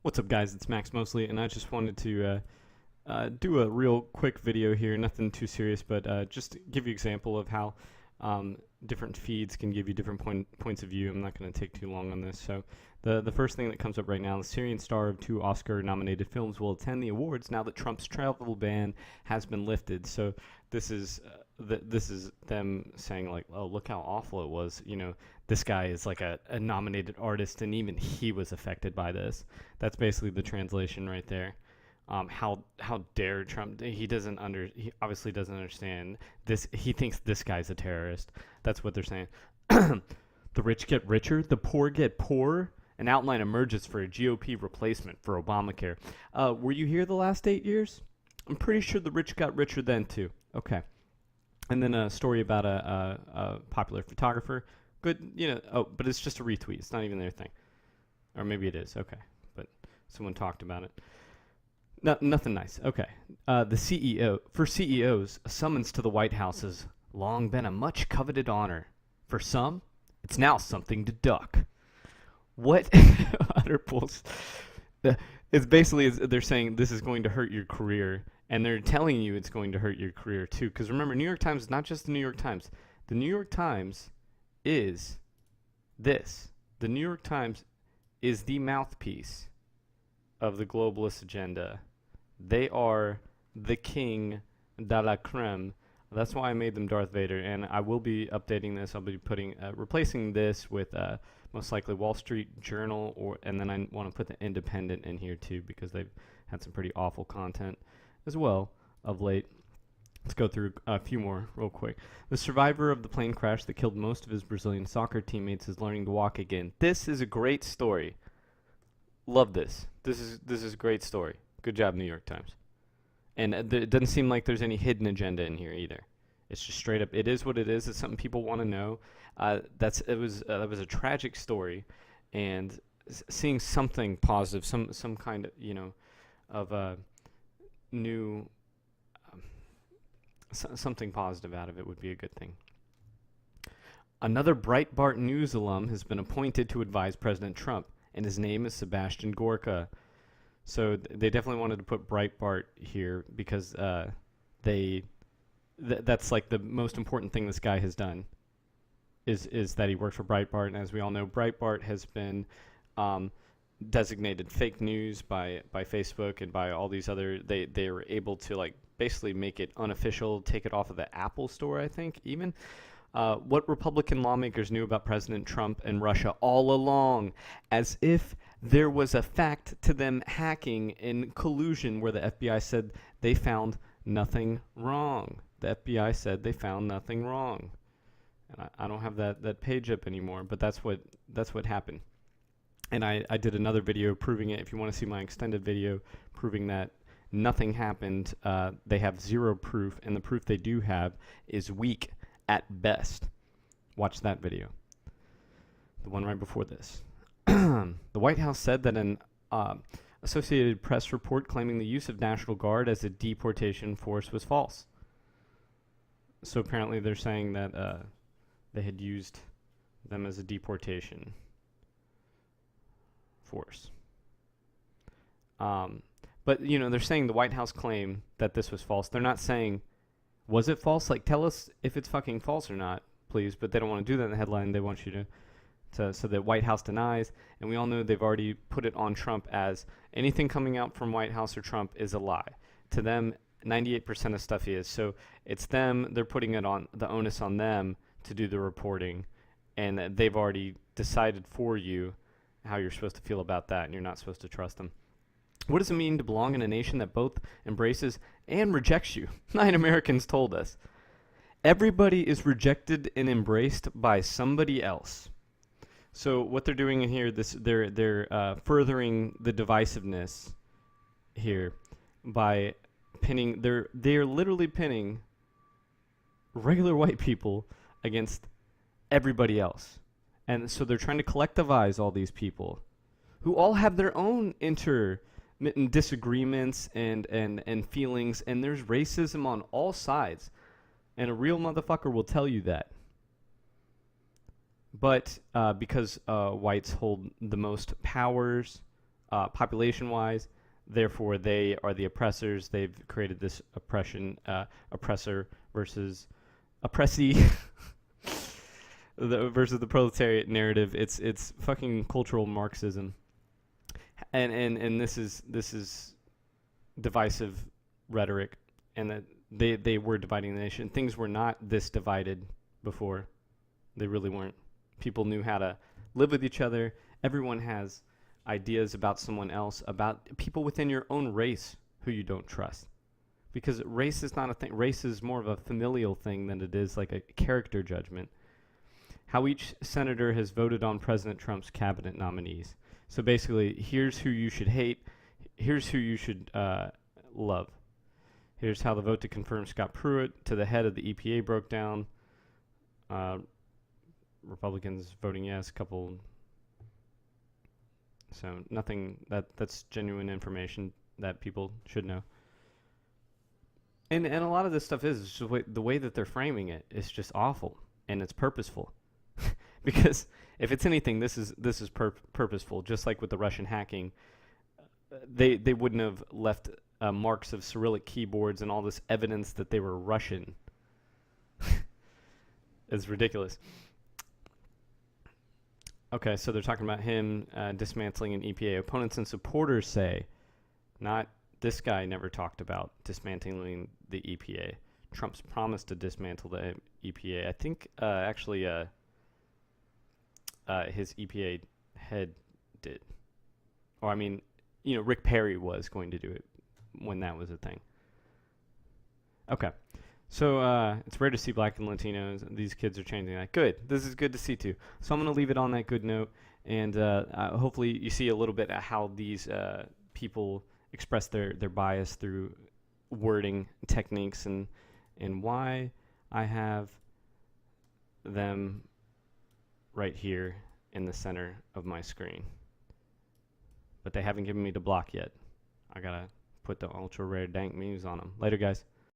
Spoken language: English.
What's up, guys? It's Max Mosley, and I just wanted to do a real quick video here. Nothing too serious, but just to give you an example of how different feeds can give you different points of view. I'm not going to take too long on this. So the first thing that comes up right now, the Syrian star of two Oscar-nominated films will attend the awards now that Trump's travel ban has been lifted. So this is this is them saying like, oh, look how awful it was. You know, this guy is like a nominated artist, and even he was affected by this. That's basically the translation right there. How dare Trump? He obviously doesn't understand this. He thinks this guy's a terrorist. That's what they're saying. The rich get richer, the poor get poorer. An outline emerges for a GOP replacement for Obamacare. Were you here the last 8 years? I'm pretty sure the rich got richer then too. Okay. And then a story about a popular photographer. Good, you know. Oh, but it's just a retweet. It's not even their thing, or maybe it is. Okay, but someone talked about it. No, nothing nice. Okay. The CEOs, a summons to the White House has long been a much coveted honor. For some, it's now something to duck. What utter bulls? It's basically they're saying this is going to hurt your career, and they're telling you it's going to hurt your career too. Because remember, New York Times is not just the New York Times. The New York Times is this. The New York Times is the mouthpiece of the globalist agenda. They are the king de la creme. That's why I made them Darth Vader, and I will be updating this. I'll be replacing this with most likely Wall Street Journal, and then I want to put the Independent in here too because they've had some pretty awful content as well of late. Let's go through a few more real quick. The survivor of the plane crash that killed most of his Brazilian soccer teammates is learning to walk again. This is a great story. Love this. This is a great story. Good job, New York Times. And it doesn't seem like there's any hidden agenda in here either. It's just straight up. It is what it is. It's something people want to know. That was a tragic story, and seeing something positive, some kind of of a new something positive out of it would be a good thing. Another Breitbart News alum has been appointed to advise President Trump, and his name is Sebastian Gorka. So they definitely wanted to put Breitbart here because that's like the most important thing this guy has done is that he worked for Breitbart. And as we all know, Breitbart has been designated fake news by Facebook and by all these other. They were able to like basically make it unofficial, take it off of the Apple Store, I think even. What Republican lawmakers knew about President Trump and Russia all along, as if there was a fact to them hacking in collusion where the FBI said they found nothing wrong. The FBI said they found nothing wrong. And I don't have that page up anymore, but that's what happened. And I did another video proving it. If you want to see my extended video proving that nothing happened, they have zero proof, and the proof they do have is weak at best. Watch that video. The one right before this. The White House said that an Associated Press report claiming the use of National Guard as a deportation force was false. So apparently they're saying that they had used them as a deportation force. But, they're saying the White House claimed that this was false. They're not saying, was it false? Like, tell us if it's fucking false or not, please. But they don't want to do that in the headline. They want you to so the White House denies. And we all know they've already put it on Trump as anything coming out from White House or Trump is a lie. To them, 98% of stuff is. So it's them. They're putting it on the onus on them to do the reporting. And they've already decided for you how you're supposed to feel about that. And you're not supposed to trust them. What does it mean to belong in a nation that both embraces and rejects you? 9 Americans told us. Everybody is rejected and embraced by somebody else. So what they're doing in here, they're furthering the divisiveness here by pinning. They're literally pinning regular white people against everybody else, and so they're trying to collectivize all these people who all have their own disagreements and feelings, and there's racism on all sides, and a real motherfucker will tell you that. But because whites hold the most powers population-wise. Therefore, they are the oppressors. They've created this oppressor versus oppressee versus the proletariat narrative. It's fucking cultural Marxism, and this is divisive rhetoric, and that they were dividing the nation. Things were not this divided before. They really weren't. People knew how to live with each other. Everyone has ideas about someone else, about people within your own race who you don't trust. Because race is not a thing. Race is more of a familial thing than it is like a character judgment. How each senator has voted on President Trump's cabinet nominees. So basically, here's who you should hate. Here's who you should love. Here's how the vote to confirm Scott Pruitt to the head of the EPA broke down. Republicans voting yes, couple. So nothing that's genuine information that people should know. And a lot of this stuff is just the way that they're framing it is just awful, and it's purposeful. Because if it's anything, this is purposeful. Just like with the Russian hacking, they wouldn't have left marks of Cyrillic keyboards and all this evidence that they were Russian. It's ridiculous. Okay, so they're talking about him dismantling an EPA. Opponents and supporters say, not this guy never talked about dismantling the EPA. Trump's promised to dismantle the EPA. I think actually his EPA head did. Or I mean, Rick Perry was going to do it when that was a thing. Okay. So it's rare to see black and Latinos. These kids are changing that. Good. This is good to see too. So I'm going to leave it on that good note. And hopefully you see a little bit of how these people express their bias through wording techniques and why I have them right here in the center of my screen. But they haven't given me the block yet. I got to put the ultra rare dank memes on them. Later, guys.